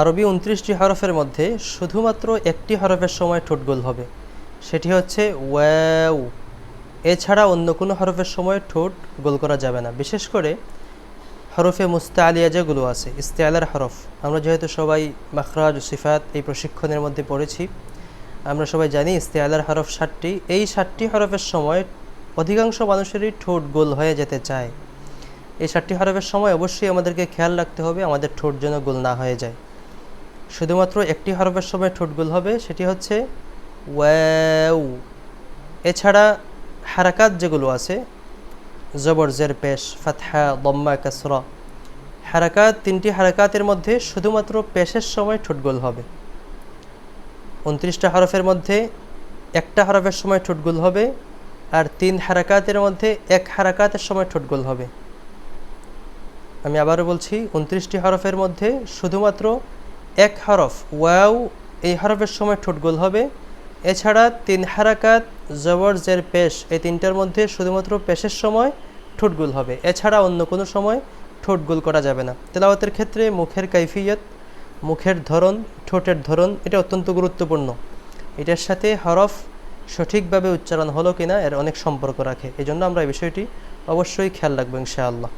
আরবি ২৯টি হরফের মধ্যে শুধুমাত্র একটি হরফের সময় ঠোঁট গোল হবে, সেটি হচ্ছে ওয়াও। এছাড়া অন্য কোনো হরফের সময় ঠোঁট গোল করা যাবে না। বিশেষ করে হরফে মুস্তাআলিয়া যেগুলো আছে, ইস্তেআলার হরফ, আমরা যেহেতু সবাই মাখরাজ ও সিফাত এই প্রশিক্ষণের মধ্যে পড়েছি, আমরা সবাই জানি ইস্তেআলার হরফ ৭টি। এই ৭টি হরফের সময় অধিকাংশ মানুষেরই ঠোঁট গোল হয়ে যেতে চায়। এই ৭টি হরফের সময় অবশ্যই আমাদেরকে খেয়াল রাখতে হবে আমাদের ঠোঁট যেন গোল না হয়ে যায়। শুধুমাত্র একটি হরফের সময় ঠোঁট গোল হবে, সেটি হচ্ছে ওয়াও। এছাড়া হারাকাত যেগুলো আছে, জবর, জের, পেশ, ফাতহা, দম্মা, কাসরা, হারাকাত, ৩টি হারাকাতের মধ্যে শুধুমাত্র পেশের সময় ঠোঁট গোল হবে। ২৯টা হরফের মধ্যে একটা হরফের সময় ঠোঁট গোল হবে, আর ৩ হারাকাতের মধ্যে এক হারাকাতের সময় ঠোঁট গোল হবে। আমি আবারও বলছি, ২৯টি হরফের মধ্যে শুধুমাত্র এক হরফ ওয়াও, এই হরফের সময় ঠোঁট গোল হবে। এছাড়া ৩ হারাকাত, জবর, জের, পেশ, এই ৩টার মধ্যে শুধুমাত্র পেশের সময় ঠোঁট গোল হবে। এছাড়া অন্য কোনো সময় ঠোঁট গোল করা যাবে না। তেলাওয়াতের ক্ষেত্রে মুখের কাইফিয়ত, মুখের ধরন, ঠোঁটের ধরন, এটা অত্যন্ত গুরুত্বপূর্ণ। এটার সাথে হরফ সঠিকভাবে উচ্চারণ হলো কিনা এর অনেক সম্পর্ক রাখে। এই জন্য আমরা এই বিষয়টি অবশ্যই খেয়াল রাখবো ইনশাআল্লাহ।